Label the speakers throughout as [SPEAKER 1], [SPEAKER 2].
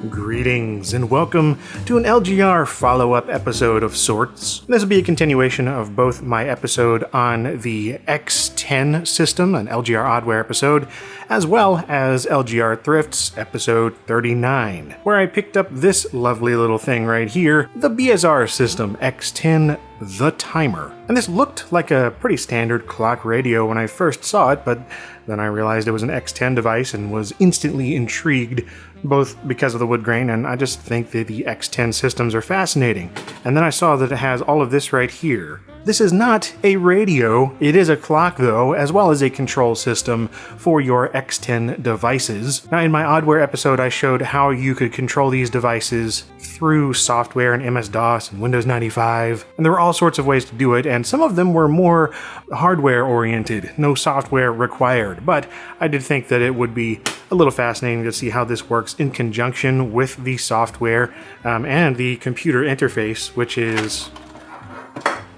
[SPEAKER 1] Greetings and welcome to an LGR follow-up episode of sorts. This will be a continuation of both my episode on the X10 system, an LGR Oddware episode, as well as LGR Thrifts episode 39, where I picked up this lovely little thing right here, the BSR system X10 The Timer. And this looked like a pretty standard clock radio when I first saw it, but then I realized it was an X10 device and was instantly intrigued, both because of the wood grain, and I just think that the X10 systems are fascinating. And then I saw that it has all of this right here. This is not a radio, it is a clock though, as well as a control system for your X10 devices. Now in my Oddware episode I showed how you could control these devices through software and MS-DOS and Windows 95, and there were all sorts of ways to do it, and some of them were more hardware oriented, no software required, but I did think that it would be a little fascinating to see how this works in conjunction with the software and the computer interface, which is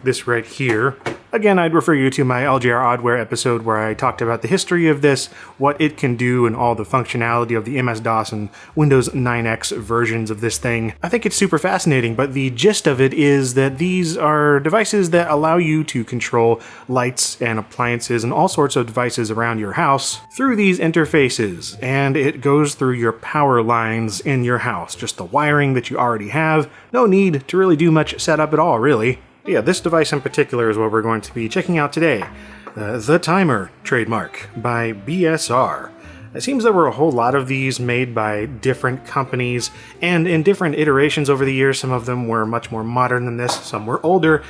[SPEAKER 1] this right here. Again, I'd refer you to my LGR Oddware episode where I talked about the history of this, what it can do, and all the functionality of the MS-DOS and Windows 9X versions of this thing. I think it's super fascinating, but the gist of it is that these are devices that allow you to control lights and appliances and all sorts of devices around your house through these interfaces, and it goes through your power lines in your house, just the wiring that you already have. No need to really do much setup at all, really. Yeah, this device in particular is what we're going to be checking out today. The Timer trademark by BSR. It seems there were a whole lot of these made by different companies and in different iterations over the years. Some of them were much more modern than this, some were older,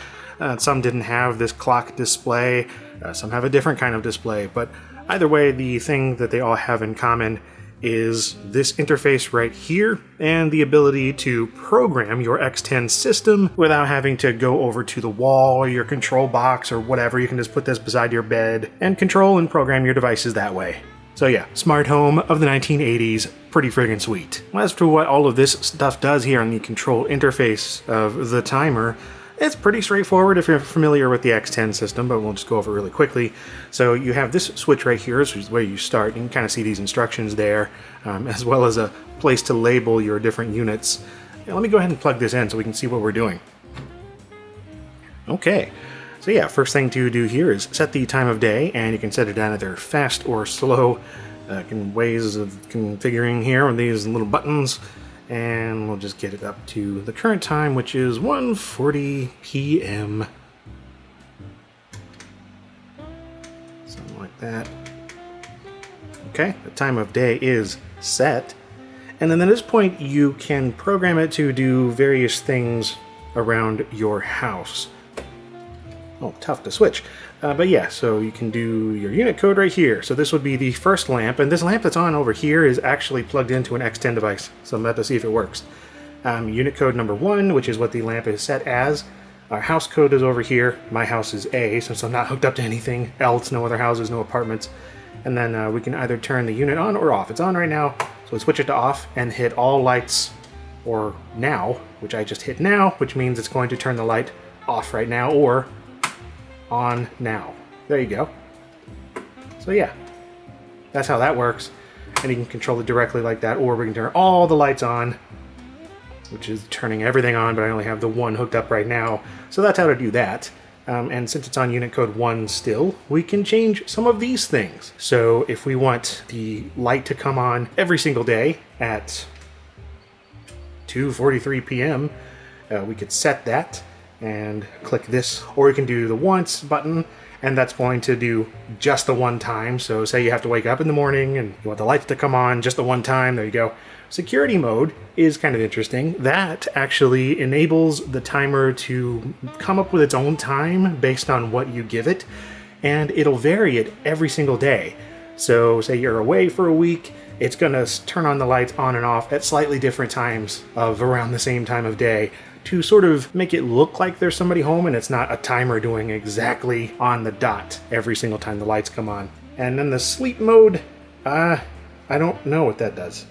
[SPEAKER 1] some didn't have this clock display, some have a different kind of display, but either way, the thing that they all have in common is this interface right here and the ability to program your X10 system without having to go over to the wall or your control box or whatever. You can just put this beside your bed and control and program your devices that way. So yeah, smart home of the 1980s, pretty friggin' sweet. As for what all of this stuff does here on the control interface of the timer, it's pretty straightforward if you're familiar with the X10 system, but we'll just go over it really quickly. So you have this switch right here, which is where you start. You can kind of see these instructions there, as well as a place to label your different units. Now, let me go ahead and plug this in so we can see what we're doing. Okay, so yeah, first thing to do here is set the time of day, and you can set it down either fast or slow. Ways of configuring here with these little buttons. And we'll just get it up to the current time, which is 1:40 p.m. Something like that. Okay, the time of day is set. And then at this point, you can program it to do various things around your house. Oh, tough to switch. But yeah, so you can do your unit code right here. So this would be the first lamp, and this lamp that's on over here is actually plugged into an X10 device. So I'm about to see if it works. Unit code number 1, which is what the lamp is set as. Our house code is over here. My house is A, since I'm not hooked up to anything else, no other houses, no apartments. And then we can either turn the unit on or off. It's on right now, so we switch it to off and hit all lights, or now, which I just hit now, which means it's going to turn the light off right now, or on now. There you go. So yeah, that's how that works. And you can control it directly like that, or we can turn all the lights on, which is turning everything on, but I only have the one hooked up right now. So that's how to do that. And since it's on unit code 1 still, we can change some of these things. So if we want the light to come on every single day at 2:43 p.m., we could set that and click this, or you can do the once button, and that's going to do just the one time. So say you have to wake up in the morning and you want the lights to come on just the one time, there you go. Security mode is kind of interesting. That actually enables the timer to come up with its own time based on what you give it, and it'll vary it every single day. So say you're away for a week, it's gonna turn on the lights on and off at slightly different times of around the same time of day, to sort of make it look like there's somebody home and it's not a timer doing exactly on the dot every single time the lights come on. And then the sleep mode, I don't know what that does.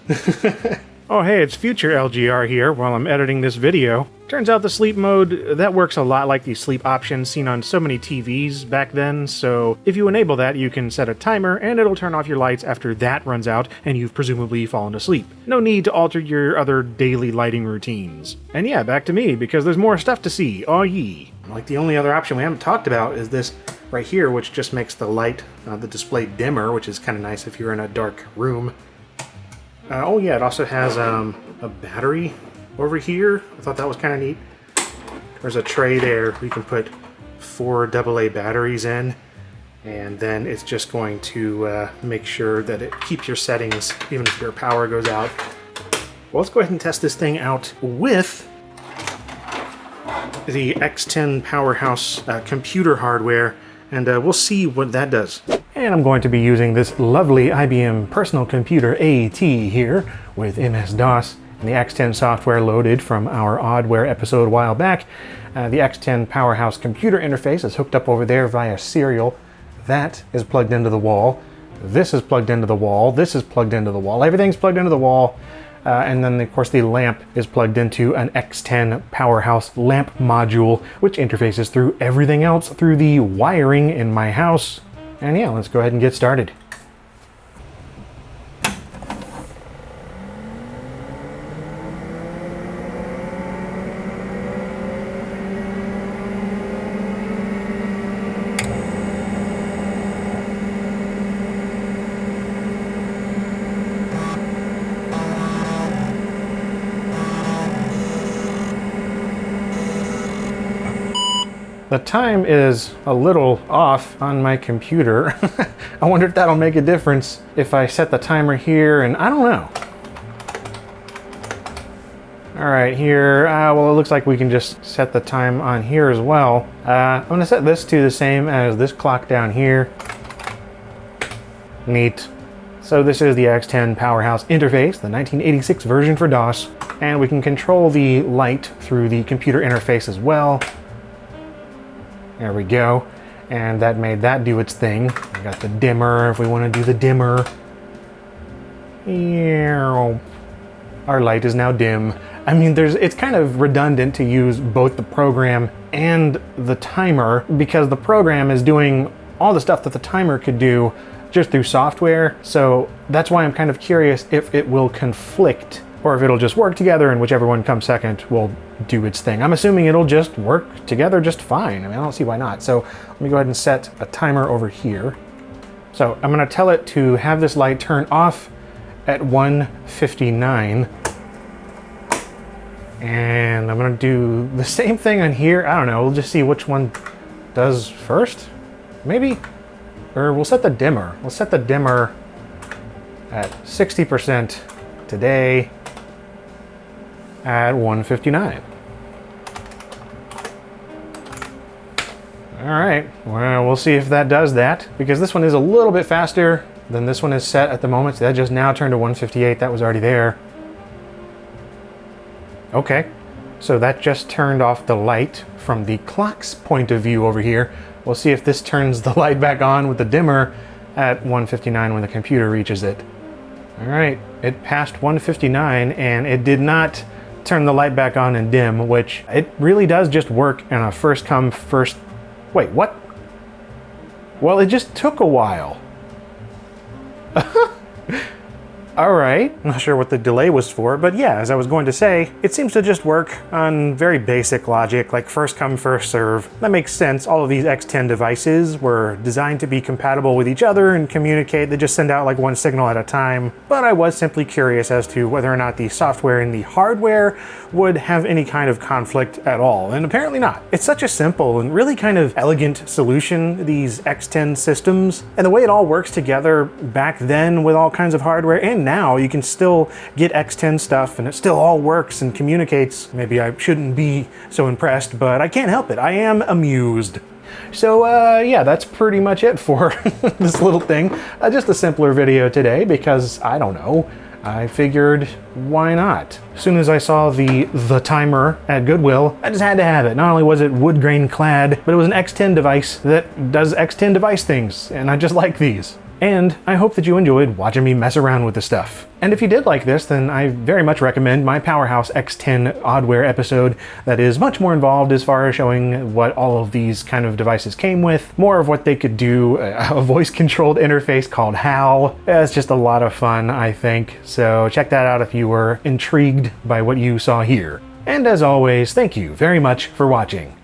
[SPEAKER 1] Oh hey, it's future LGR here while I'm editing this video. Turns out the sleep mode, that works a lot like the sleep option seen on so many TVs back then, so if you enable that, you can set a timer and it'll turn off your lights after that runs out and you've presumably fallen asleep. No need to alter your other daily lighting routines. And yeah, back to me, because there's more stuff to see, aw yee. Like the only other option we haven't talked about is this right here, which just makes the light, the display dimmer, which is kind of nice if you're in a dark room. Oh yeah, it also has a battery over here. I thought that was kind of neat. There's a tray there we can put 4 AA batteries in, and then it's just going to make sure that it keeps your settings even if your power goes out. Well, let's go ahead and test this thing out with the X10 Powerhouse computer hardware, and we'll see what that does. And I'm going to be using this lovely IBM Personal Computer AT here with MS-DOS and the X10 software loaded from our Oddware episode a while back. The X10 Powerhouse computer interface is hooked up over there via serial. That is plugged into the wall. This is plugged into the wall. This is plugged into the wall. Everything's plugged into the wall. And then, of course, the lamp is plugged into an X10 Powerhouse lamp module, which interfaces through everything else through the wiring in my house. And yeah, let's go ahead and get started. The time is a little off on my computer. I wonder if that'll make a difference if I set the timer here, and I don't know. All right, here, well, it looks like we can just set the time on here as well. I'm gonna set this to the same as this clock down here. Neat. So this is the X10 Powerhouse interface, the 1986 version for DOS, and we can control the light through the computer interface as well. There we go, and that made that do its thing. We got the dimmer if we want to do the dimmer. Our light is now dim. I mean, it's kind of redundant to use both the program and the timer because the program is doing all the stuff that the timer could do just through software. So that's why I'm kind of curious if it will conflict or if it'll just work together and whichever one comes second will do its thing. I'm assuming it'll just work together just fine. I mean, I don't see why not. So let me go ahead and set a timer over here. So I'm gonna tell it to have this light turn off at 1:59. And I'm gonna do the same thing on here. I don't know, we'll just see which one does first, maybe? Or we'll set the dimmer. We'll set the dimmer at 60% today at 1:59. All right, well, we'll see if that does that, because this one is a little bit faster than this one is set at the moment. So that just now turned to 1:58, that was already there. Okay, so that just turned off the light from the clock's point of view over here. We'll see if this turns the light back on with the dimmer at 1:59 when the computer reaches it. All right, it passed 1:59 and it did not turn the light back on and dim, which it really does just work in a first come, first... Wait, what? Well, it just took a while. All right, I'm not sure what the delay was for, but yeah, as I was going to say, it seems to just work on very basic logic, like first come, first serve. That makes sense. All of these X10 devices were designed to be compatible with each other and communicate. They just send out like one signal at a time. But I was simply curious as to whether or not the software and the hardware would have any kind of conflict at all, and apparently not. It's such a simple and really kind of elegant solution, these X10 systems, and the way it all works together back then with all kinds of hardware, and now you can still get X10 stuff and it still all works and communicates. Maybe I shouldn't be so impressed, but I can't help it. I am amused. So yeah, that's pretty much it for this little thing. Just a simpler video today because, I don't know, I figured why not? As soon as I saw the timer at Goodwill, I just had to have it. Not only was it wood grain clad, but it was an X10 device that does X10 device things, and I just like these. And I hope that you enjoyed watching me mess around with the stuff. And if you did like this, then I very much recommend my Powerhouse X10 Oddware episode that is much more involved as far as showing what all of these kind of devices came with, more of what they could do, a voice-controlled interface called HAL. It's just a lot of fun, I think. So check that out if you were intrigued by what you saw here. And as always, thank you very much for watching.